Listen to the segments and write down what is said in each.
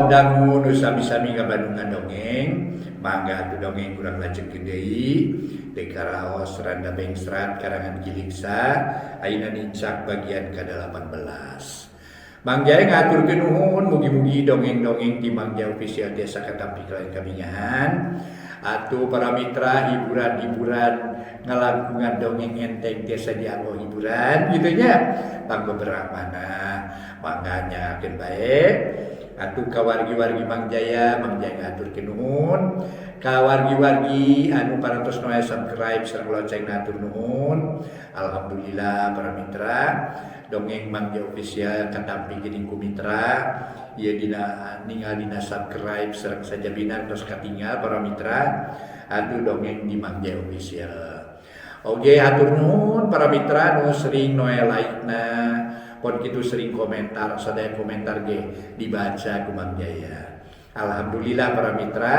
kaum dangu nu sami-sami ngabadungan dongeng mangga atuh dongeng kurang lajengkeun deui teh karaos Randa Bengsrat karangan Giliksa ayeuna nincak bagian ke-18. Mang Jaya ngaturkeun nuhun mugi-mugi dongeng-dongeng ti Mang Jaya official desa katampi kalayan kabingahan atuh para mitra hiburan-hiburan ngalangkungan dongeng enteng desa dianggo hiburan gitu nya pang beberapa mana mangga nyakeun bae atuh kawargi-wargi Mang Jaya ngaturkeun nuhun kawargi-wargi anu parantos noe subscribe sareng lonceng ngatur nuhun. Alhamdulillah para mitra dongeng Mang Jaya official katampi geuning ku mitra ieu dina subscribe sareng sajabina tos katinggal para mitra atuh dongeng di Mang Jaya official. Oge hatur nuhun para mitra nu sering noe like-na pon kitu sering komentar sadaya komentar ge dibaca ku Mang Jaya. Alhamdulillah para mitra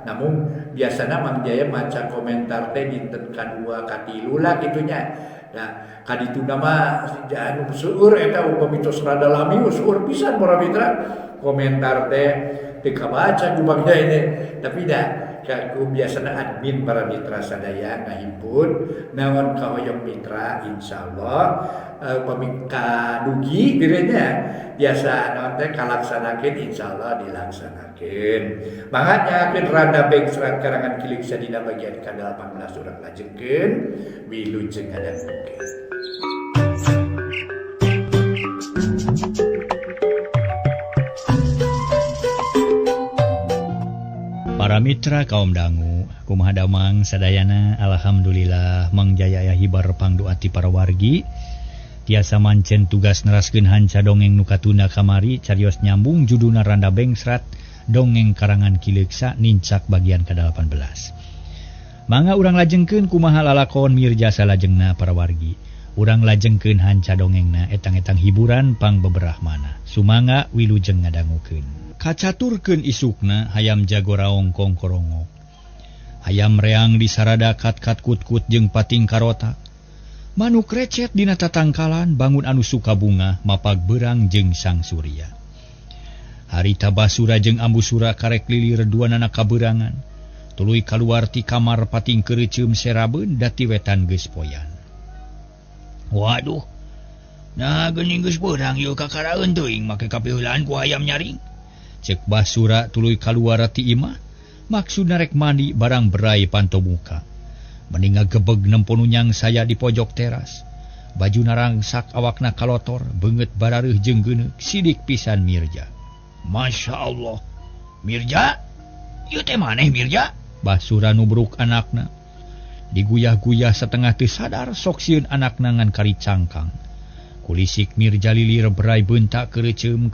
namun biasana Mang Jaya maca komentar teh dinten kadua katilu lah kitunya. Nah, kadituna mah anu seueur eta upami tos rada lami seueur pisan para mitra komentar teh teu kabaca ku Mang Jaya teh tapi dah kaku biasana admin para mitra sadaya ngahimpun naon kahoyong mitra insyaallah pamika dugi direnya biasa naon teh kalaksanakeun insyaallah dilaksanakeun. Mangga nyakeun Randa Bengsrat karangan Giliksa dina bagian ke-18 urang lajengkeun wilujeng ngadangukeun. Para mitra kaum dangu, kumaha damang sadayana alhamdulillah Mang Jaya aya hibar pangdoa ti para wargi. Tiasa mancen tugas neraskeun hanca dongeng nu katunda kamari carios nyambung judulna Randa Bengsrat dongeng karangan Giliksa nincak bagian ke-18. Mangga urang lajengkeun kumaha lalakon mirja salajengna para wargi. Urang lajengkeun hanca dongengna etang-etang hiburan pang beberahmana. Sumangga wilujeng ngadangukeun. Kacaturkeun isukna hayam jagoraong kongkorongok. Hayam reang di sarada kat-kat kut-kut jeung pating karota. Manuk recet dina tatangkalan bangun anu suka bunga mapag berang jeung sang surya. Harita basura jeung ambusura karek lilir duanana kaberangan. Tuluy kaluar ti kamar pating kereceum serabeun dati wetan geus poyan. Waduh. Nah geuning geus beurang ieu kakaraeun teuing make kapeulaan ku hayam nyaring. Cek basura tuluy kaluar ti imah maksudna rek mandi barang berai panto muka. Mendinga gebeg nemponu nyang saya di pojok teras. Baju narangsak awakna kalotor beungeut barareuh jeung geuneuk sidik pisan Mirja. Masya Allah. Mirja? Ieu teh maneh Mirja? Basura nubruk anakna. Diguyah-guyah setengah teu sadar sok sieun anakna ngan kari cangkang. Kulisik Mirja lilir berai bentak kereceum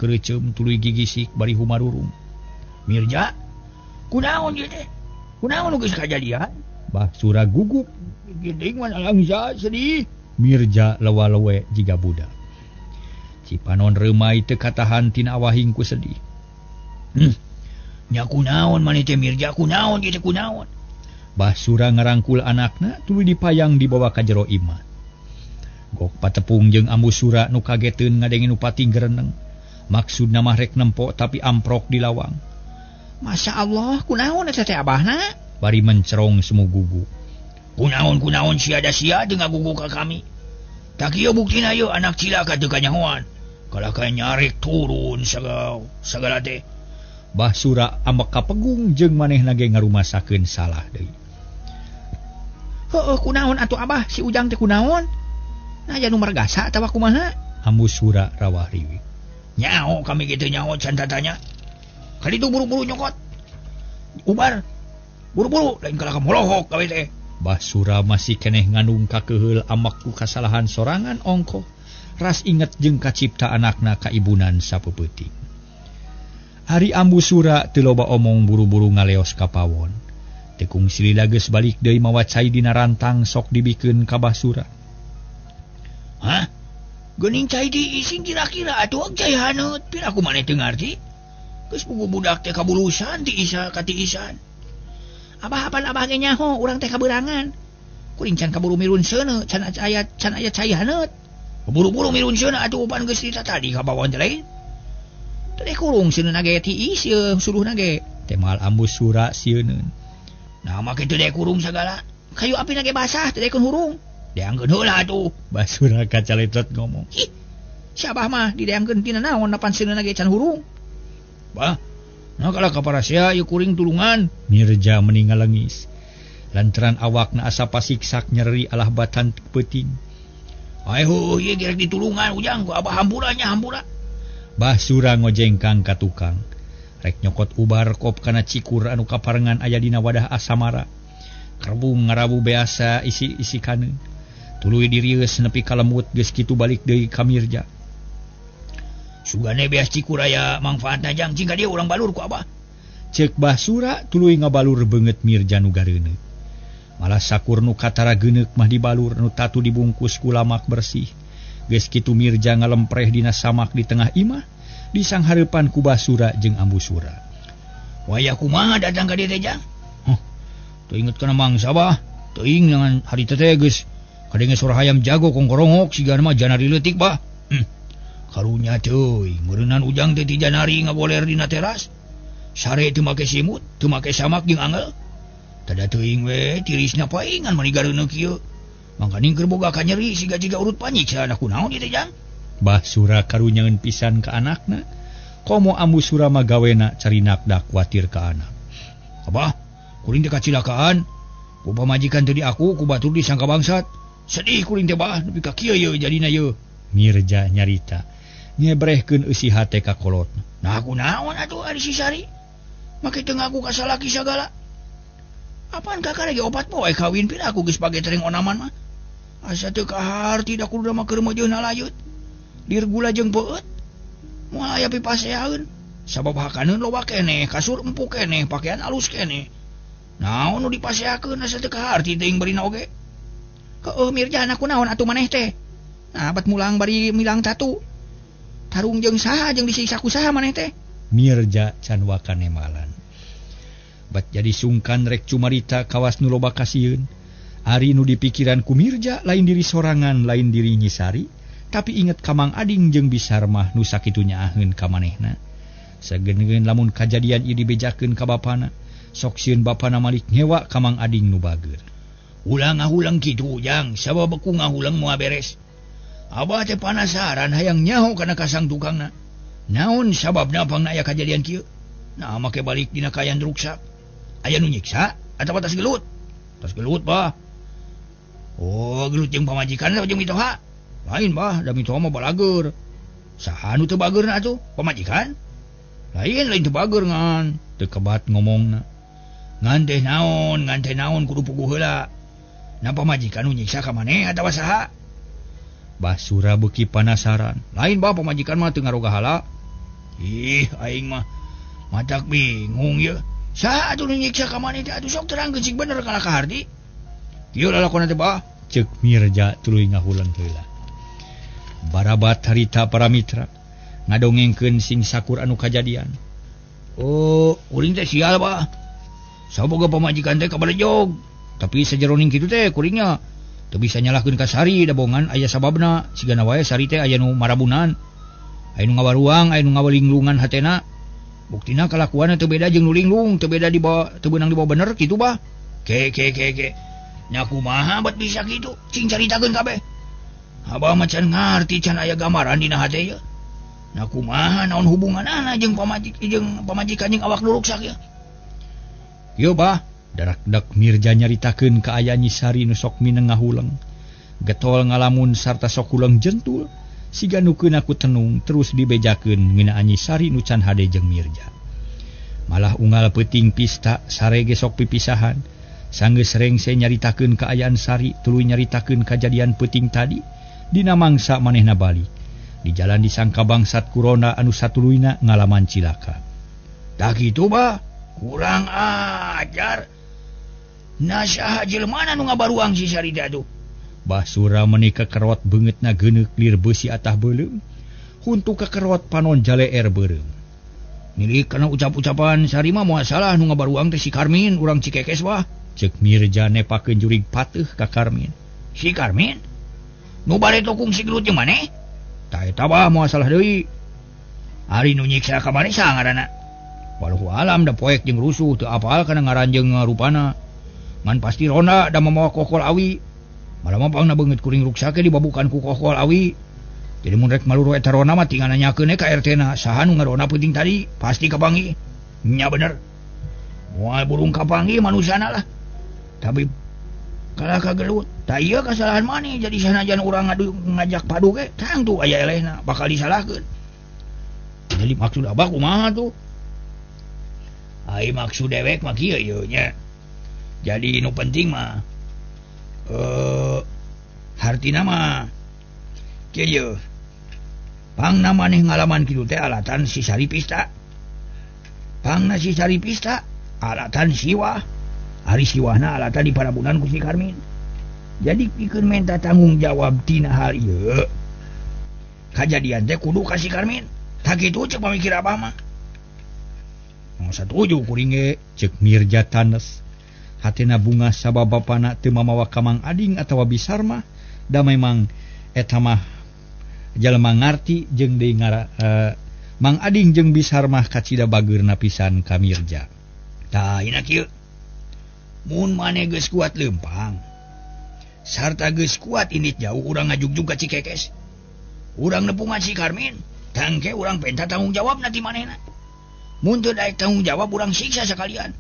tuluy gigisik bari humarurung. Mirja, kunaon ieu teh? Kunaon geus kajadian? Basura gugup. Geuning mah langsa sedih. Mirja lewa-lewe jiga budak. Cipanon reumai teu katahan tina awahing ku sedih. Nya kunaon maneh teh Mirja kunaon ieu teh kunaon? Basura ngarangkul anakna tuluy dipayang dibawa ka jero imah. Gok patepung jeung ambusura nu kageteun ngadengin upati gereneng. Maksudna mah rek nempo tapi amprok di lawang. Masya Allah, kunaon eta teh abahna? Bari mencerong semu gugu. Kunaon sia-sia jeung ngagugu ka kami. Tak ieu buktina ieu anak cilaka teu kanyahoan. Kalaka nyarek turun sagala teh. Basura ambek kapegung jeung manehna ge ngarumasakeun salah deui. Heueuh kunaon atuh abah si Ujang teh kunaon? Nah janu margasa atawa kumaha? Ambusura rawah riwi. Nyao kami kitu nyao can tatanya. Kali itu buru-buru nyokot. Ubar. Buru-buru lain kalaka molohok gawe teh. Basura masih keneh ngandung kakeheul amak ku kasalahan sorangan ongko. Ras inget jeung kacipta anakna ka ibunan sapeupeting. Hari ambusura teu loba omong buru-buru ngaleos ka pawon. Tekung silila geus balik deui mawa cai dina rantang sok dibikeun ka basura. Hah? Geuning cai diising kira-kira atuh cai haneut pira ku maneh teu ngarti? Geus puguh budak teh kabulusan ti isa ka ti isan. Abah apal abah ge nyaho urang teh kabeurangan. Kuring can kaburu mirun seuneu can aya cai haneut. Buru-buru mirun seuneu atuh upan geus ditata tadi ka bawon teh lain. teh kurung sieun nage tiis ye suluh nage temal ambus sura sieun. nah make teu dek kurung sagala kayu api nage basah teu dekeun hurung deangkeun heula atuh Basura kacaletot ngomong. ih siabah mah dideangkeun tina naon napan sieun nage can hurung bah nah kala kaparasia ieu kuring tulungan Mirja meninggal lengis. Lantaran awakna asa pasiksak nyeri alah batan peuting. ayo ieu gerek ditulungan ujang ku abah hampuranya hampura Basura ngojengkang ka tukang. Rek nyokot ubar kop kana cikur anu kaparengan aya dina wadah asamara. Kerbung ngarabu beasa isi kaneun. Tuluy dirieus nepi ka lemut geus kitu balik deui ka Mirja. sugane beas cikur aya manfaatna jang cingka dia urang balur ku abah Ceuk Basura tuluy ngabalur beungeut Mirja nu gareuneu. Malah sakur nu katara geuneuk mah dibalur nu tatu dibungkus ku lamak bersih. Geus kitu Mirja ngalempreh dina samak di tengah imah disanghareupan ku Basura jeung Ambusura. waya kumaha datang ka dieu teh jang Teu inget kana mangsa bah. Teuing dengan hari teh geus kadenge suara hayam jago kongkorongok sigana mah janari leutik bah. karunya teuing meureunnan ujang teh ti janari ngaboler dina teras sare teu make simut teu make samak jeung angel tada teuing we tirisna paingan manigareuneu kieu mangkaning keur boga ka nyeri siga-siga urut panyiksa anak kunaon ieu teh jang Basura karunyangeun pisan ka anakna. Komo Ambusura mah gawena carinak da kuatir ka anak. abah kuring teh kacilakaan ku pamajikan teu di aku ku batur disangka bangsat sedih kuring teh bah nepi ka kieu ye jadina ye Mirja nyarita ngebrehkeun eusi hate ka kolotna. nah kunaon atuh ari si Sari make teu ngaku ka salaki sagala apaan kakak lagi opat poe kawin pila aku geus page tereng onaman mah asa teu kahar tidak kudu mah keur mojeunna layut lir gula jeung peueut moal aya pipaseaeun sabab hakaneun loba keneh kasur empuk keneh pakaian alus keneh naon nu dipaseakeun asa teu kahar ti teuing barina oge heueuh Mirja anak kunaon atuh maneh teh nah bat mulang bari milang tatu tarung jeung saha jeung disiksa ku saha maneh teh Mirja can wakanemalan. Bat jadi sungkan rek cumarita kawas nu loba kasieun. Ari nu dipikiran ku Mirja lain diri sorangan lain diri Nyi Sari, tapi inget ka Mang Ading jeung Bisar mah nu sakitu nyaaheun ka manehna. Sageneun lamun kajadian ieu dibejakeun ka bapana, sok sieun bapana malik nyewa ka Mang Ading nu bageur. ulang ngahulang kitu ujang sabab aku ngahulang moal beres abah teh panasaran hayang nyaho kana kasang tukangna naon sababna pangna aya kajadian kieu nah make balik dina kayan ruksak aya nu nyiksa atawa tas gelut bah oh gelut jeung pamajikan jeung mitoha lain bah da mitoha mah balageur saha nu teu bageurna atuh pamajikan lain teu bageur ngan Teu kebat ngomongna. ngan teh naon kudu puguh heula na pamajikan nu nyiksa ka maneh atawa saha Basura beuki panasaran. lain bah pamajikan mah teu ngaroga hala ih aing mah matak bingung ye saha atuh nu nyiksa ka maneh teh atuh sok terangkeun cing bener kala ka hardi kieu lalakonna teh bah Ceuk Mirja tuluy ngahulang heula. Barabat harita para mitra ngadongengkeun sing sakur anu kajadian. oh kuring teh sial bah saboga pamajikan teh kabalejog tapi sajeroning kitu teh kuringnya teu bisa nyalahkeun ka Sari da bongan aya sababna sigana wae Sari teh aya nu marabunan aya nu ngawaruang aya nu ngawalinglungan hatena buktina kalakuanna teu beda jeung nu linglung teu beda di bawah teu beunang di bawah bener kitu bah ke nya kumaha bat bisa kitu cing caritakeun kabeh abah macan ngarti can aya gambaran dina hate ye nya kumaha naon hubunganna jeung pamajikan jeung awak nu ruksak ye Yo bah, darak-dak Mirja nyaritakeun ka aya Nyi Sari nu sok mineng ngahulang. Getol ngalamun sarta sok ulang jentul, siga nukeun aku tenung terus dibejakeun ngeunaan Nyi Sari nu can hade jeung Mirja. Malah unggal peuting pista sare ge sok pipisahan. Sanggeus rengse nyaritakeun kaayaan Sari tuluy nyaritakeun kajadian peuting tadi dina mangsa manehna balik. Di jalan disangka bangsat kurona anu satuluyna ngalaman cilaka. Tah kitu bah kurang ajar nasaha jelmana nu ngabaruang si Sari teh atuh Basura menika kerot beungeutna geuneuk lir beusi atah beuleum huntu kakerot panon jaleer beureum milik kana ucap-ucapan Sari mah moal salah nu ngabaruang teh si Karmin urang Cikekes bah ceuk Mirja nepakeun jurig pateuh ka Karmin. Si Karmin nu bare tokung si gelut jeung maneh tah eta bah moal salah deui Ari nu nyiksa ka maneh saha ngaranna? Walau alam da poek jeung rusuh teu apal kana ngaranjeung rupana. Ngan pasti ronda da mamawa kokol awi. Malah mapangna beungeut kuring ruksa ke dibabukan ku kokol awi. Jadi mun rek maluru eta ronda mah tinggal nanyakeun ka RT-na saha nu ngarona penting tadi, pasti kapangi. Nya bener. Moal burung kapangi manusana lah. Tapi kalau kagelut, tak iya kesalahan maneh jadi sanajan urang ngajak padu ke, tang tuh aya elehna bakal disalahkeun. Jadi maksud abah kumaha tuh? Ai maksud dewek mah kieu ye nya. Jadi nu penting mah hartina mah kieu. Pangna maneh ngalaman kitu teh alatan si saripis ta. Pangna si saripis ta alatan siwah. Ari siwahna alatan diparabunan ku si Karmin. Jadi pikeun minta tanggung jawab tina hal ieu. Kajadian teh kudu ka si Karmin. Tak kitu cek pamikir abah mah. Satuju kuring ge cek Mirja tanes. Hatina bunga sababapana teu mamawa ka Mang Ading atawa Bisar mah da memang eta mah jalema ngarti jeung deui Mang Ading jeung Bisar mah kacida bageurna pisan ka Mirja. Tah ina kieu. Mun maneh geus kuat leumpang. Sarta geus kuat init jauh urang ngajugjug ka Cikekes. Urang nepungan si Karmin. Tangke urang penta tanggung jawab nanti manehna. Mun teu daek tanggung jawab urang siksa sekalian.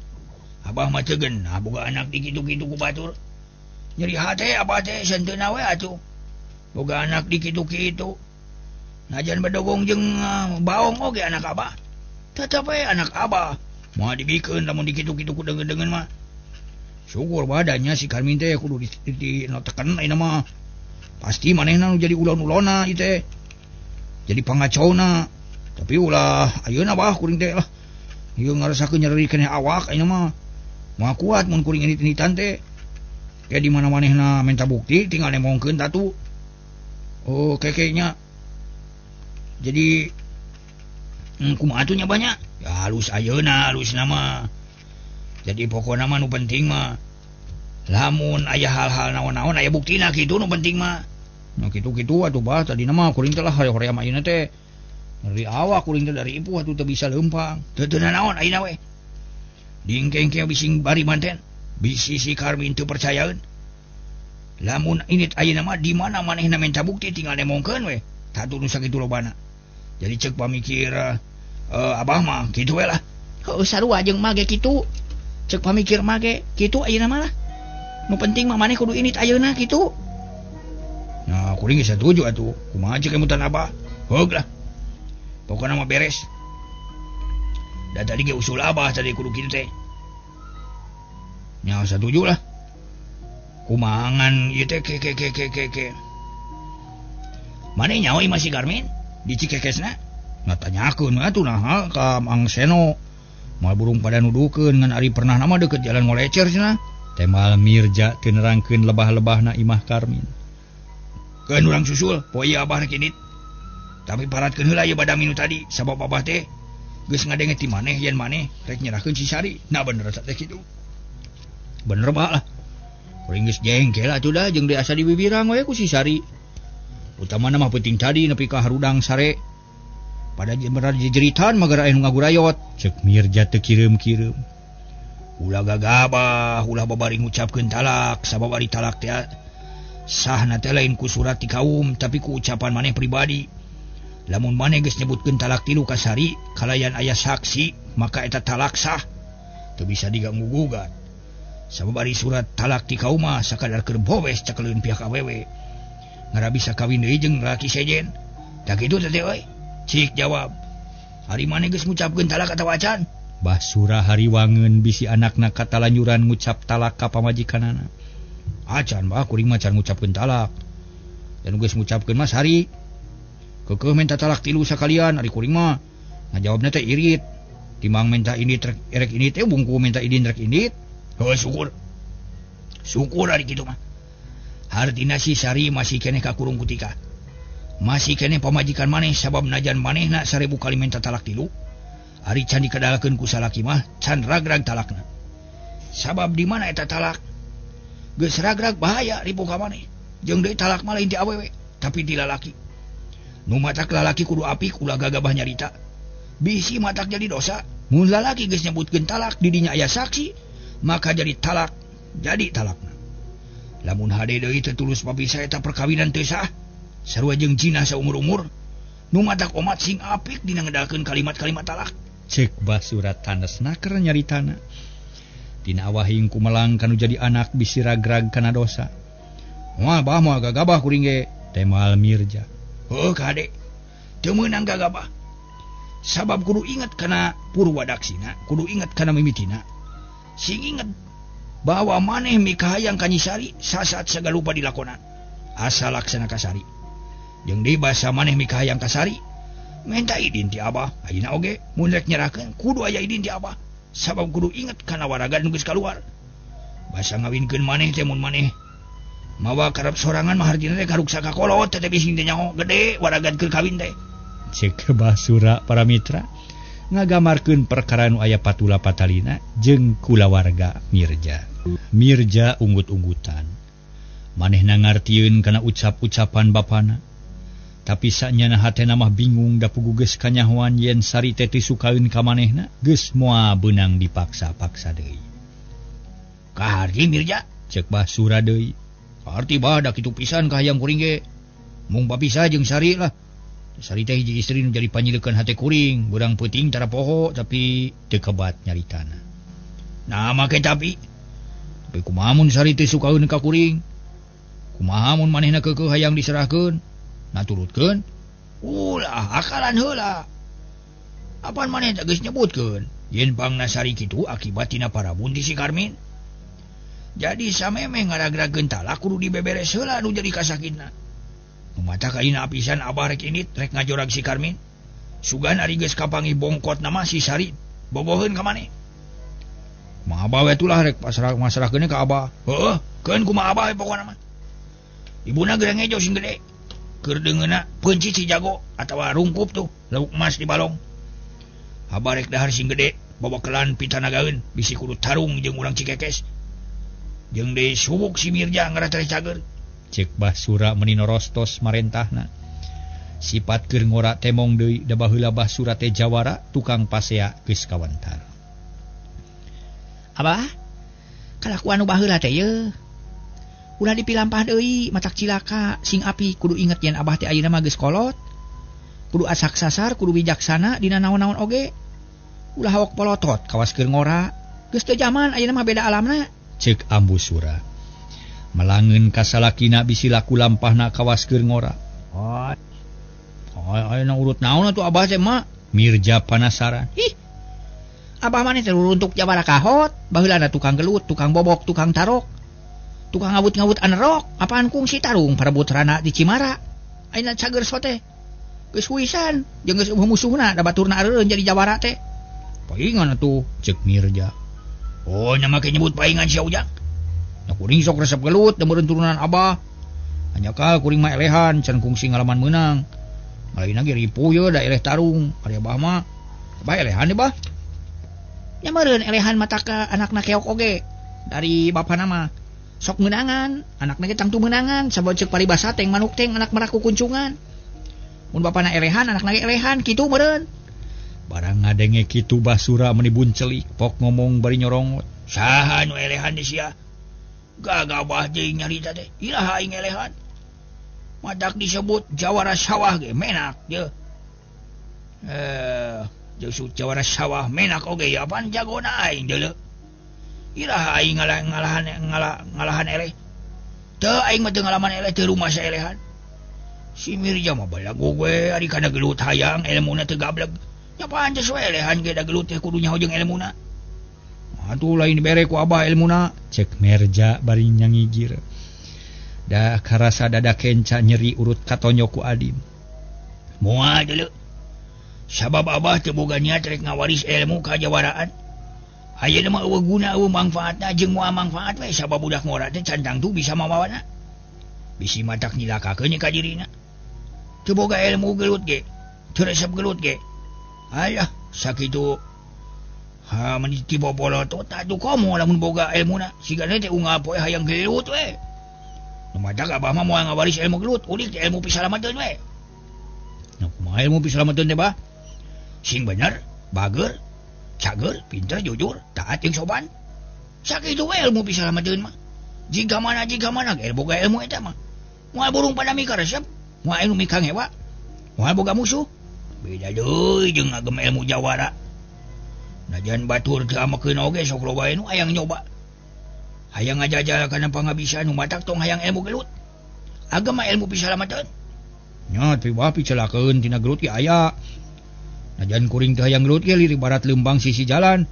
Abah mah teu geunah boga anak di kitu-kitu ku batur. Nyeri hate abah teh senteuna we atuh. Boga anak di kitu-kitu. Najan badogong jeung baong oge anak abah. Tetep we anak abah. Moal dibikeun lamun di kitu-kitu ku deungeun-deungeun mah. Syukur badannya si Karmin teh kudu diteken ayeuna mah. Pasti manehna nu jadi ulon-ulona ieu teh. Jadi pangacona. Tapi ulah ayeuna bah kuring teh lah. Ieu ngarasakeun nyeri keneh awak ayeuna mah. Moal kuat mun kuring init-initan teh. Ya di mana manehna minta bukti tinggal nemongkeun tatu. Oh kekenya. Jadi kumaha atuh nya banyak. Ya halus ayeuna halusna mah. Jadi pokokna mah nu penting mah lamun aya hal-hal naon-naon aya buktina kitu nu penting mah. Nya kitu-kitu atuh bah tadina mah kuring teh lah hoream ayeuna teh. Dari awak kuring teh dari ipuh atuh teu bisa leumpang. Teu naon ayeuna we. Dingkeng-keng bising bari manten. Bisi si Karmin teu percayaeun. Lamun init ayeuna mah di mana manehna minta bukti tinggal nemongkeun we. Tatu nu sakitu lobana. Jadi ceuk pamikir abah mah kitu we lah. Heuh sarua jeung mah ge kitu. Cek pamikir mah ge kitu ayeuna mah lah. Nu penting mah maneh kudu init ayeuna kitu. Nah, kuring geus setuju atuh. Kumaha cek emutan abah? Heug lah. Pokona mah beres. Da tadi ge usul abah tadi kudu kitu teh. Nya setuju lah. Kumangan ieu teh ke. Maneh nyawa ieu masih Karmin di Cikekesna? Ngatanyakeun atuh naha ka Mang Seno. Mal burung pada nuduhkeun ngan ari pernah nama deket jalan Molecer cenah. Temal Mirja teu nerangkeun lebah-lebahna imah Karmin. Keun urang susul, poe abah rek init. Tapi paratkeun heula ieu badami nu tadi, sabab abah teh geus ngadenget ti maneh yen maneh rek nyerahkeun si Sari. Nah bener teh kitu. Bener bah lah. Kuring geus jengkel atuh da jeung deui asa dibibirang we ku si Sari. Utamana mah penting tadi nepi ka harudang sare. Pada jeritan magara anu ngagurayot. Cek Mirja teu kireum-kireum. Ulah gagabah, ulah babari ngucapkeun talak, sabab ari talak teh sahna teh lain ku surat ti kaum, tapi ku ucapan maneh pribadi. Lamun maneh geus nyebutkeun talak 3 ka Sari, kalayan aya saksi, maka eta talak sah. Teu bisa diganggu gugat. Sabab ari surat talak ti kaum mah sakadar keur bowes cakeleun pihak awewe. Ngara bisa kawin deui jeung lalaki sejen. Da kitu teh euy. Cik jawab. Hari maneh geus ngucapkeun talak atawa acan? Basura hariwangeun bisi anakna katalanjuran ngucap talak ka pamajikanana. Acan bah kuring mah can ngucapkeun talak. Dan geus ngucapkeun mah Sari. Keukeuh minta talak 3 sakalian ari kuring mah ngajawabna teh irit. Timbang minta ini rek ini teh bungku minta idin rek indit. Heuh syukur. Syukur ari kitu mah. Hartina si Sari masih keneh kakurung kutika. Masih kene pamajikan maneh sabab najan manehna 1000 kali minta talak 3. Ari can dikadalakeun ku salaki mah can ragrag talakna. Sabab di mana eta talak? Geus ragrag bahaya ribu ka maneh. Jeung deui talak mah lain ti awewe, tapi ti lalaki. Nu matak lalaki kudu apik ulah gagabah nyarita. bisi matak jadi dosa. Mun lalaki geus nyebutkeun talak di dinya aya saksi, maka jadi talak talakna. Lamun hade deui teu tulus papisah eta perkawinan teu sah. Sarua jeung jina saumur-umur nu matak omat sing apik dina ngedalkeun kalimat-kalimat talak. Cek Basurat tanesna keur nyaritana. Dina awahing kumelang kanu jadi anak bisi ragrag kana dosa. Moal bah moal gagabah kuring ge, temal Mirja. Heuh kade, teu meunang gagabah. Sabab kudu inget kana Purwadaksina, kudu inget kana mimitina. Sing inget bahwa maneh mikahayang ka Nyisari sasaat sagalupa dilakonan. Asa laksana kasari. Jeung deui basa maneh mikahayang kasari, minta idin ti Abah. Ayeuna oge mun rek nyerahkeun kudu aya idin ti Abah. Sabab kudu inget kana waragan nu geus kaluar. Basa ngawinkeun maneh teh mun maneh mawa karep sorangan mah hartina teh karuksa ka kolot teh bising teh nyaho gede waragan keur kawin teh. Cek Basura para mitra ngagamarkeun perkara nu aya patula patalina jeung kulawarga Mirja. Mirja unggut-unggutan. Manehna ngartieun kana ucap-ucapan bapana. Tapi saknyana hatena mah bingung da pugu geus kanyahoan yen sari teh teu sukaeun ka manehna, geus moal beunang dipaksa-paksa deui. Kaharti Mirja, cek Basura deui. Arti badak kitu pisan kahayang kuring ge. Mung papisah jeung sari lah. Sari teh hiji istri nu jadi panyileukeun hate kuring, urang peuting tara poho tapi teu kebat nyaritana. Nah make tapi kumaha mun sari teh sukaeun ka kuring? Kumaha mun manehna keukeuh hayang diserahkeun? Naturutkeun? Ulah akalan heula. Apaan maneh teh geus nyebutkeun? Yen pangna sari kitu akibat tina parabun ti si Karmin. Jadi samemeh ngaragragkeun talak kudu dibeberes heula nu jadi kasakitna. Mata kaina apisan Abah rek init rek ngajorag si Karmin. Sugan ari geus kapangi bongkot nama si Sari boboheun ka maneh. Mah Abah we tulah rek masrahkeun ka Abah. Heuh, keun kumaha Abah we pokona mah. Ibuna gerang ngejo sing gede. Keur deungeuna peunci si jago atawa rungkup tuh lauk emas di balong. Abah rek dahar sing gede bobokelan pitanagaeun bisi kudu tarung jeung urang Cikekes. Jeung deui subuk si Mirja ngaratres cager. Cek Basura meninorostos marentahna. Sifat keur ngora temong deui da baheula Basura teh jawara tukang pasea geus kawentar. Abah, kalakuan nu baheula teh yeuh. Ulah dipilampah deui matak cilaka sing api kudu inget yen Abah teh ayeuna mah geus kolot. Kudu asak sasar, kudu bijaksana dina naon-naon oge. Ulah hawok polotot kawas keur ngora. Geus teu jaman ayeuna mah beda alamna. Cek Ambusura. Melangeun ka salakina bisi laku lampahna kawas keur ngora. Ayeuna urut naon atuh Abah teh mah? Mirja panasaran. Ih. Abah maneh teh runtuk jabara kahot, baheulana tukang gelut, tukang bobok, tukang tarok. Tukang ngawut-ngawut anerok, apaan kungsi tarung parabutrana di Cimara. Ayeuna cager so teh. Geus wisan, jeung geus musuhna da baturna areureun jadi jawara teh. Paingan atuh, cek Mirja. Oh, nya make nyebut paingan sia Ujang. Nya kuring sok resep gelut da meureun turunan Abah. Hanya kal kuring mah elehan can kungsi ngalaman meunang. Malaina ge ripuh ye da eleh tarung. Ari Abah mah Abah elehan deh Bah. Nya meureun elehan mata ka anakna keok oge. Dari bapana mah sok meunangan, anakna ge tangtu meunangan, sabab ceuk paribasa teng manuk teng anak meraku kuncungan. Mun bapana elehan, anakna ge elehan, kitu meureun. Barang ngadenge kitu Basura menibun celik, pok ngomong bari nyorongot. Saha nu elehan di sia? Gagabah jeung nyarita teh. Ilaha aing elehan. Madak disebut jawara sawah ge menak ye. Justru jawara sawah menak oge ya pan jagona aing deuleu. Ilaha aing ngalahan eleh. Teu aing mah teu ngalaman eleh teu rumah sa elehan. Si Mirja mah balago we ari kana gelut hayang elmuna teu gableg. Nya pancen we elehan ge da gelut teh kudu nyaho jeung elmuna. Atuh lain bere ku Abah elmuna, cek Mirja bari nyangigir. Da karasa dada kenca nyeri urut katonyo ku Adim. Moal deuleu. Sabab Abah teu boga niat rek ngawaris ilmu kajawaraan. Ayeuna mah eueuh guna eueuh mangfaatna jeung moal mangfaat we sabab budak ngora teh cantang tu bisa mawawana. Bisi matak nyilakakeun ka dirina. Teu boga ilmu gelut ge, teu resep gelut ge. Alah, sakitu meniti bobolo to tadu komo lamun boga ilmuna. Sigana teh unggal poe hayang gelut we. Nu matak Abah mah moal ngawaris ilmu gelut, udik teh ilmu pisalamateun we. Nah, kumaha ilmu pisalamateun teh Bah? sing bener bager cager pinter jujur taat jeung sopan sakitu we ilmu bisa lamadeun mah jika mana ge boga ilmu eta mah moal burung pada mika resep moal ilmu mika hewa moal boga musuh beda deui jeung ngagem ilmu jawara najan batur teu amekeun oge sok loba nu hayang nyoba hayang ngajajal kana pangabisa nu matak tong hayang ilmu gelut agama ilmu bisa lamadeun nya teu bae picelakeun tina gelut ge aya najan kuring teh hayang gelut ge lir ibarat leumbang sisi jalan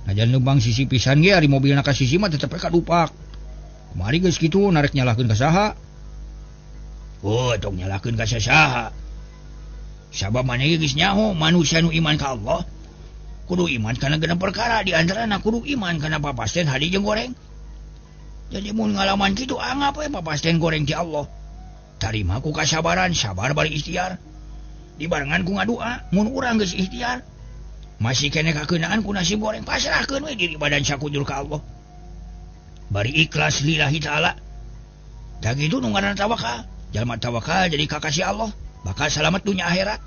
najan leumbang sisi pisan ge ari mobilna ka sisi mah tetep kadupak kumari geus kitu narek nyalahkeun ka saha oh tong nyalahkeun ka saha sabab maneh geus nyaho manusia nu iman ka Allah kudu iman kana genep perkara di antarana kudu iman kana papasten hadi jeung goreng jadi mun ngalaman kitu anggap we papasten goreng ti Allah tarima ku kasabaran sabar bari ikhtiar dibarengan ku ngadua mun urang geus ikhtiar masih kene kakeunaan ku nasib goreng pasrahkeun we diri badan sakujur ka Allah bari ikhlas lillahi taala da kitu nu ngaranna tawakal jalma tawakal jadi kakasih Allah bakal selamat dunia akhirat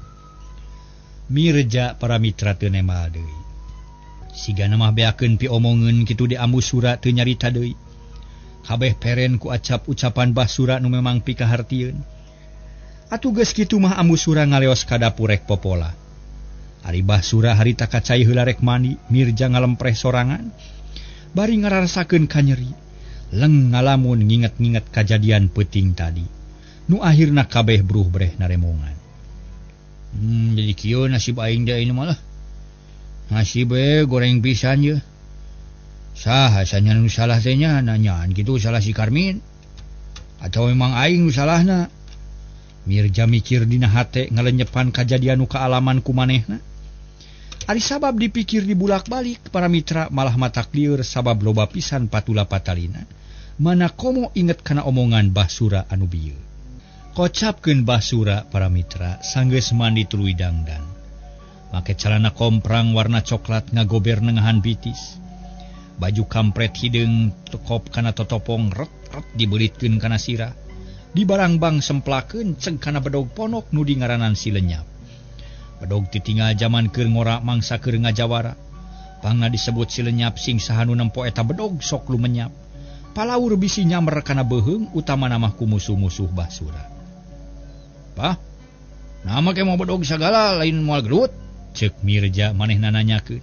Mirja para mitra teu nemal deui sigana mah beakeun pi omongeun kitu di Ambusura teu nyarita deui kabeh peren ku acap ucapan Basura nu memang pikahartieun atuh geus kitu mah Ambusura ngaleos ka dapur rek popola ari Basura harita kacai heula rek mandi Mirja ngalempreh sorangan bari ngararasakeun kanyeri leng ngalamun nginget-nginget kajadian peuting tadi nu akhirna kabeh bruh breh naremongan jadi kieu nasib aing deui mah lah nasib goreng pisan ye saha sanya nu salah teh nya nanyaan kitu salah si Karmin atau memang aing nu salahna Mirja mikir dina hate ngalenyepan kajadian nu kaalaman ku manehna ari sabab dipikir dibulak-balik para mitra malah matak lieur sabab loba pisan patula patalina mana komo inget kana omongan Basura anu bieu kocapkeun Basura para mitra sanggeus mandi tuluy dangdang make calana komprang warna coklat ngagober nengahan bitis baju kampret hideung tekop kana totopong ret dibelitkeun kana sirah di barangbang semplakeun ceng kana bedog ponok nu dingaranan si lenyap bedog titinggal zaman keur ngora mangsa keur ngajawara pangna disebut si lenyap sing saha nu nempo eta bedog sok lumenyap palaur bisi nyamer kana beuheung utamana mah ku musuh-musuh Basura Pah, nama ke mau bedog sagala lain moal gelut cek Mirja manehna nanyakeun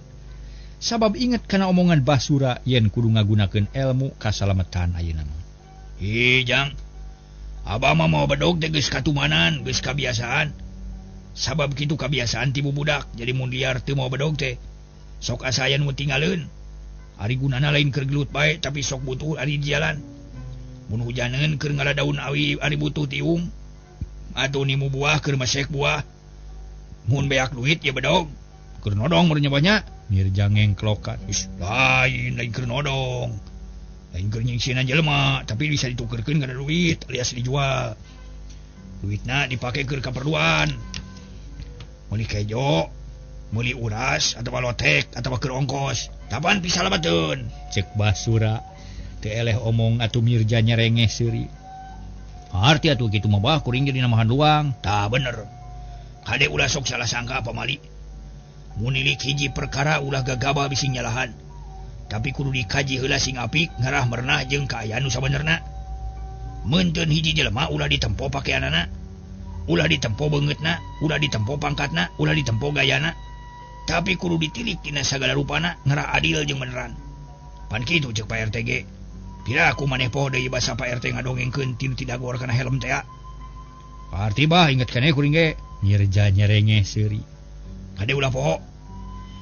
sabab inget kana omongan Basura yen kudu ngagunakeun ilmu kasalametan ayeuna mah jang abah mah mau bedog teh geus katumanan geus kabiasaan sabab kitu kabiasaan ti budak jadi mun liar teu mau bedog teh sok asa aya nu tinggalkeun ari gunana lain keur gelut bae tapi sok butuh ari di jalan mun hujaneun keur ngaladaun awi ari butuh tiung atuh nimu buah keur masek buah mun beak duit ya bedog keur nodong meureun nyobanya Mirja ngengklokan lain keur nodong lain keur nyingsinan jelema tapi bisa ditukerkeun kana duit alias dijual duitna dipake keur kaperluan meuli kejo meuli uras atawa lotek atawa keur ongkos tapan bisa labateun cek Basura teu eleh omong atuh Mirja nyerengeh seuri arti atuh kitu mah bah kuring jadi namahan luang tah bener kade ulah sok salah sangka pamali mun nilik hiji perkara ulah gagabah bisi nyalahan tapi kudu dikaji heula sing apik ngarah merenah jeung kaayaan nu sabenerna mun teu hiji jelema ulah ditempo pakeanana ulah ditempo beungeutna ulah ditempo pangkatna ulah ditempo gayana tapi kudu ditilik tina sagala rupana ngarah adil jeung beneran pan kitu ceuk Pak RT ge pira aku maneh poho deui basa Pak RT ngadongengkeun tinu tidak gor kana helm teh. Arti bah inget keneh kuring ge Mirja nyerengeh seuri. Kade ulah poho.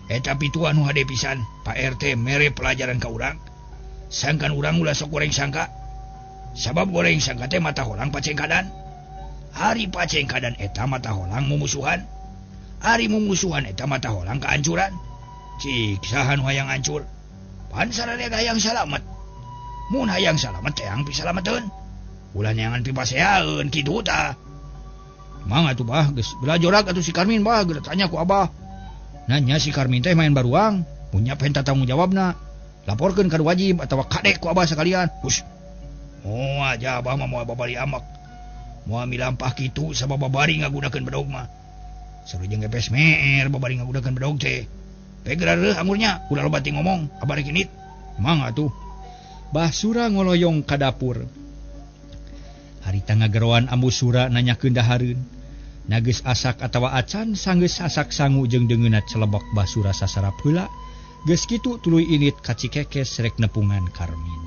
Eta pituan nu hade pisan Pak RT mere pelajaran ka urang. Sangkan urang ulah sok goreng sangka. Sabab goreng sangka teh mata holang pacengkadan. Hari pacengkadan eta mata holang mumusuhan. Hari mumusuhan eta mata holang kahancuran. Cik saha nu hayang hancur. Pan sarane hayang salamet. Mun hayang salamet teang bisa salameteun ulah neangan pipaseaeun kitu tah mang atuh bah geus belajorak atuh si Karmin bah geus tanya ku abah nanya si Karmin teh main baruang punya penta tanggung jawabna laporkeun ka wajib atawa kadek ku abah sakalian hus moal aja abah mah moal babari amak moal milampah kitu sabab babari ngagunakeun bedog mah Seru jeung gepes meer babari ngabudakeun bedog teh. Pegerareuh amurnya, ulah loba ti ngomong, abari kinit. Mang atuh. Basura ngoloyong ka dapur. Harita ngageroan ambu sura nanyakeun dahareun. Nageus asak atawa acan sanggeus asak sangu jeung deungeunna celebok basura sasarap heula. Geus kitu tuluy init ka Cikekes rek nepungan Karmin.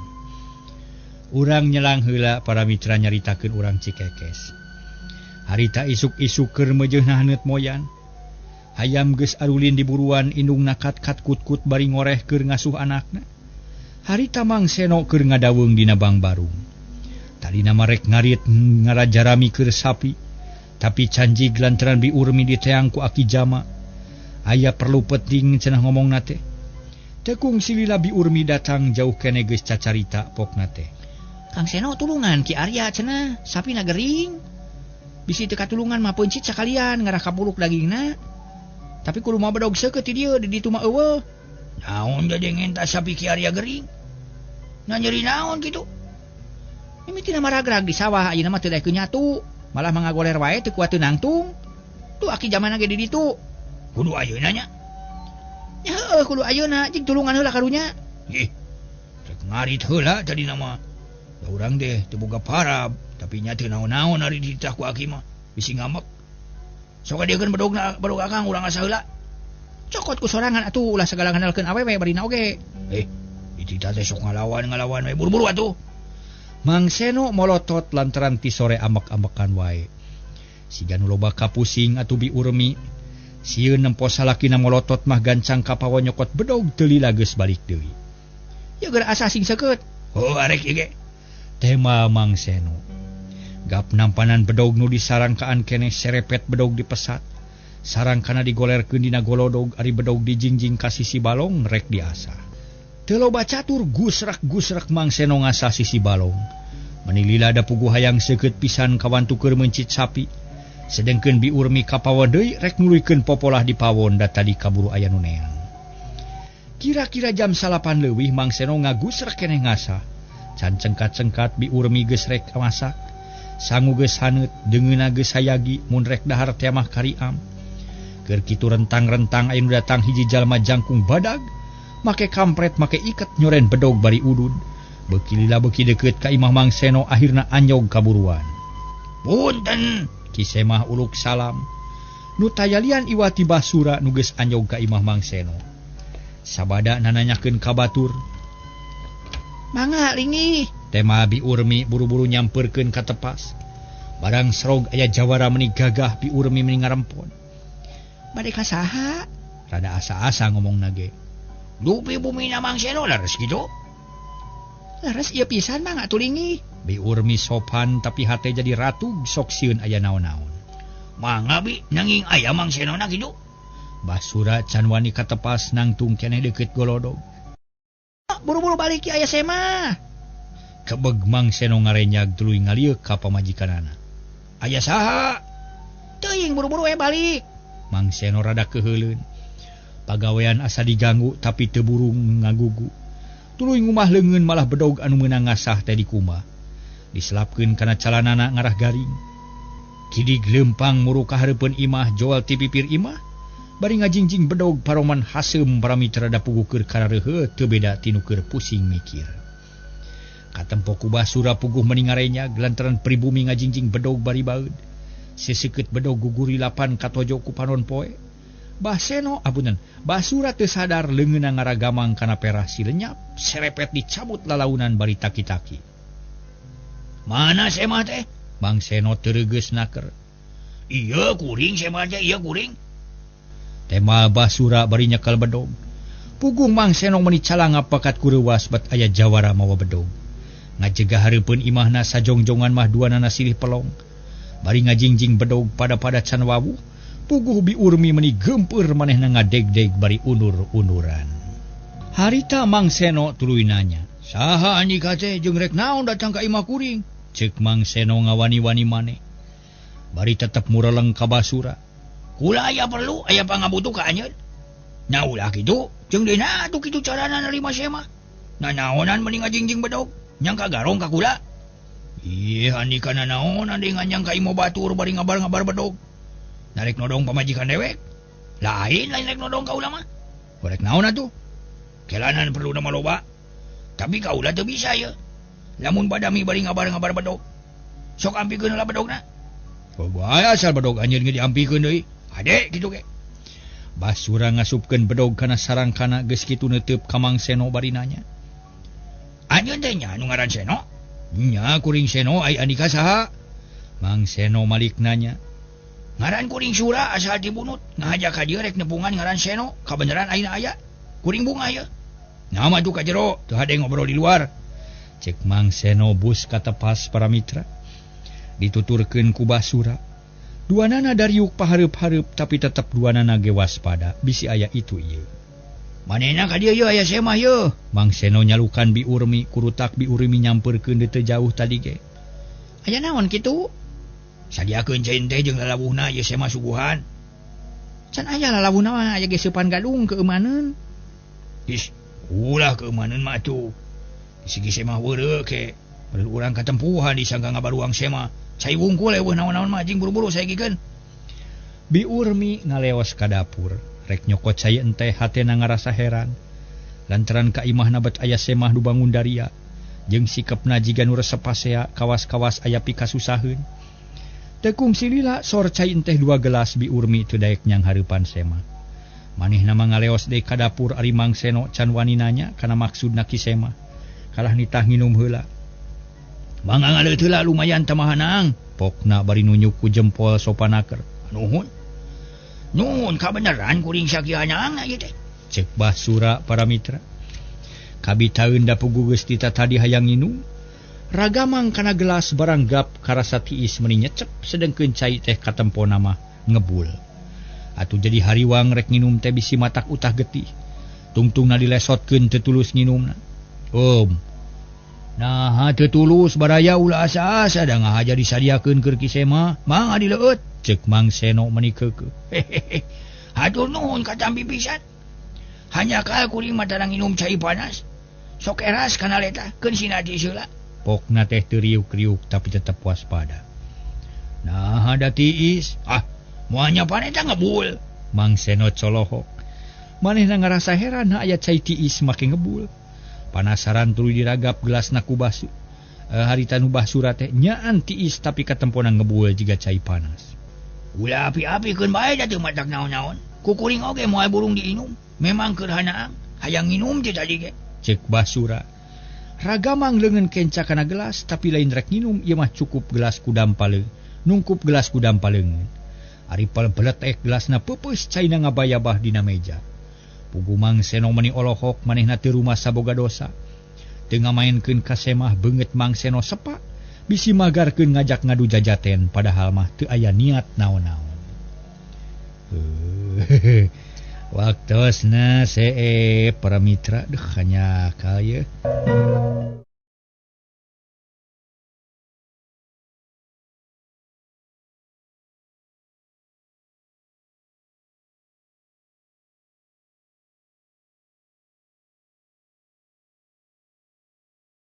Urang nyelang heula para mitra nyaritakeun urang Cikekes. Harita isuk-isuk keur meujeuhna haneut moyan. Hayam geus arulin di buruan indungna kat-kat kut-kut bari ngoreh keur ngasuh anakna. Harita Mang Seno keur ngadaweung dina bang barung. Talina marek ngarit ngarajarami keur sapi. Tapi canjig lantaran Bi Urmi diteang ku Aki Jama. Aya perlu penting cenah ngomongna teh. Tekung silila Bi Urmi datang jauh kene geus cacarita pokna teh. Kang Seno tulungan Ki Arya cenah, sapi na gering. Bisi teu katulungan mah peuncit sakalian ngarah kapuluk dagingna. Tapi kudu mah bedog seukeut ti dieu di ditu mah eueuh. Naon jadi ngenta sapi Ki Arya gering? Na nyeri naon kitu? Mimitina maragrag di sawah ayeuna mah teu daekeun nyatu, malah mangagoler wae teu kuat teu nangtung. Tuh Aki Jama ge di ditu. Kudu ayeuna nya. Ya heueuh kudu ayeuna jeung tulungan heula karunya. Ih. Rek ngarit heula tadi nama. Da urang deh teu boga parab, tapi nya teu naon-naon ari dititah ku Aki mah. Bisi ngamek. Sok adiekeun bedog akang urang asa heula. Cokot ku sorangan atuh ulah segala ngandalkeun awewe barina oge. Dititah teh sok ngalawan we buru-buru atuh. Mang Seno molotot lantaran ti sore amek-amekan wae. Siga nu loba kapusing atuh Bi Urmi. Sieun nempo salakina molotot mah gancang ka pawa nyokot bedog teu lila geus balik deui. Ya geura asa sing seukeut. Oh arek ieu ge. Tema Mang Seno. Gap nampanan bedog nu disarangkaan keneh serepet bedog dipesat. Sarangkana digolerkeun dina golodog ari bedog dijingjing ka sisi balong rek diasa. Teu loba catur gusrak Mang Seno ngasah sisi balong. Manilila da puguh hayang seukeut pisan kawantu keur mencit sapi. Sedengkeun Bi Urmi kapawa deui rek nuluykeun popolah di pawon da tadi kaburu aya nu neang. Kira-kira jam 8 leuwih Mang Seno ngagusrak keneh ngasah. Can cengkat-cengkat Bi Urmi geus rek masak. Sangu geus haneut, deungeunna geus hayagi mun rek dahar teh mah kariam. Keur kitu rentang-rentang aya nu datang hiji jalma jangkung badag. Make kampret make iket nyoren bedog bari udud. Beuki lila beuki deukeut ka imah Mang Seno akhirna anyog kaburuan. Punten, Ki Semah uluk salam. Nu tayalian iwati basura nu geus anyog ka imah Mang Seno. Sabada nananyakeun ka batur. Mangga lingi. Tema Bi Urmi buru-buru nyamperkeun ka tepas. Barang serog aya jawara meuni gagah Bi Urmi meuni ngarempon. Bade ka saha? Rada asa-asa ngomongna ge. dupi bumina Mang Seno laras gitu. Laras ieu pisan mah atuh lingi. Bi Urmi sopan tapi hate jadi ratu sok sieun aya naon-naon. Mangga Bi nanging aya Mang Seno na kitu. Basura can wani katepas nangtung keneh deukeut golodog. Buru-buru balik ki aya Sema. Kebeg Mang Seno ngarenyag tuluy ngalieu ka pamajikanana. Aya saha? Teuing buru-buru we balik. Mang Seno rada keheuleun. Pagawean asa diganggu tapi teu buru ngagugu. Tuluy ngumah leungeun malah bedog anu meunang ngasah teh di kumah. Diselapkeun kana calanana ngarah garing. Kidig leumpang muru ka hareupeun imah joal ti pipir imah. Bari ngajingjing bedog paroman haseum paramitra da puguh keur karareuheu teu beda tinu keur pusing mikir. Katempo ku basura puguh meuni ngarenyag lantaran pribumi ngajingjing bedog bari baeud. Seseukeut bedog guguri lapan katojo ku panon poe. Baseno apunten, basura teu sadar leungeunna ngaragamang kana perah si lenyap, serepet dicabut lalaunan bari taki-taki. Mana Sema teh? Mang Seno teuregeus naker. Iya kuring Sema teh, iya kuring. Tema basura bari nyekel bedog. Puguh Mang Seno meuni calang ngapakat ku reuwas bet aya jawara mawa bedog. Ngajegah hareupeun imahna sajongjongan mah duanana silih pelong. Bari ngajingjing bedog pada-pada can wawuh. Puguh Bi Urmi meuni geumpeur manehna ngadeg-deg bari unur-unuran. Harita Mang Seno tuluy nanya. Saha andika teh jeung rek naon datang ka imah kuring? Ceuk Mang Seno ngawani-wani maneh. Bari tetep mureleng ka basura. Kula aya perlu, aya pangabutuh ka anjeun. Nya ulah kitu, jeung dina atuh kitu carana narima Sema. Nanaonan meuni ngajingjing bedog, nyangka garong ka kula. Ieu andika nanaon ande nganyang ka imah batur bari ngabar-ngabar bedog. narek nodong pamajikan dewek. Lain rek nodong kaula mah. Korek naon atuh? Kelanan perlu nama loba. Tapi kaula teu bisa ya. Lamun badami bari ngabar-ngabar bedog. Sok ampikeun heula bedogna. Bae asal bedog anjeun ge diampikeun deui. Ade kitu ge. Basura ngasupkeun bedog kana sarangkana geus kitu neuteub ka Mang Seno bari nanya. Anjeun teh nya nu ngaran Seno? Nya kuring Seno ai andika saha? Mang Seno malik nanya. Ngaran kuring Sura asal dibunut. Ngajak ka dieu rek nepungan ngaran Seno. Kabeneran ayeuna aya. Kuring bunga ya. Nama tuh ka jero, teu hade ngobrol di luar. Cek Mang Seno bus katepas para mitra. Dituturkeun ku Basura. Duanana dariuk pahareup-hareup tapi tetep duanana ge waspada. Bisi aya itu ieu. Manehna ka dieu ye aya semah ye. Mang Seno nyalukan Bi Urmi, kurutak Bi Urmi nyamperkeun teu jauh tadi ge. Aya naon kitu? Sadiakeun cai teh jeung lalabuhna ye semah suguhan. Can aya lalabuna mah aya ge seupan gadung keumaneun. Is, ulah keumaneun mah atuh. Sigi semah weureu ke. Perlu urang katempuhan disangka ngabaruang semah. Cai wungkul eueuh naon-naon mah jeung buru-buru saegikeun. Bi Urmi ngaleos ka dapur, rek nyokot cai enteh hatena ngarasa heran. Lantaran kaimahna bet aya semah nu bangun daria, jeung sikepna jiga nu resep pasea kawas-kawas aya pikasusaheun. Tekung silila sor cai enteh 2 gelas Bi Urmi teu daek nyang hareupan semah. Manehna ngaleos deui ka dapur ari Mang Seno can wani nanya kana maksudna ki semah. Kalah nitah nginum heula. Mangga ngaleut heula lumayan tamahanang. Pokna bari nunjuk ku jempol sopanaker. Nuhun. Nuhun kabeneran kuring sakihanang ieu teh. Cek Basura para mitra. Kabitaeun da pugu geus tita tadi hayang nginum. Ragamang kana gelas barang gap karasa tiis meuni nyecep sedengkeun cai teh katempona mah ngebul. Atuh jadi hariwang rek nginum teh bisi matak utah getih. Tungtungna dilesotkeun teu tulus nginumna. Nah teu tulus baraya ulah asa-asa da ngahaja disadiakeun keur ki semah. Mangga dileueut. Cek Mang Seno meuni keukeuh. Hatur nuhun katampi pisan. Hanya kal kuring mah tarang nginum cai panas. Sok eras kana leta keun sinadi seula. Pokna teh teu riuk-riuk tapi tetep waspada. Nah ada tiis. Moanya paneta ngebul. Mang Seno colohok. Manehna ngarasa heran aya cai tiis make ngebul. Panasaran tuluy diragap gelasna ku Basu. Harita nu Basura teh nyaan tiis tapi katempona ngebul jiga cai panas. Ulah api-apikeun bae da teu matak naon-naon. Kukuring oge moal burung diinum. Memang keur hanaang hayang nginum teh tadi ge. Cek Basura. Ragamang leungeun kenca kana gelas tapi lain rek nginum ieu mah cukup gelas ku dampaleung. Nungkup gelas ku dampaleung. Ari paletek gelasna peupeus caina ngabayabah dina meja. Pugu Mang Seno meuni olohok manehna teu rumasa boga dosa. Teu ngamaenkeun ka semah beungeut Mang Seno sepa bisi magarkeun ngajak ngadu jajaten padahal mah teu aya niat naon-naon. Waktosna para mitra hanya kaya.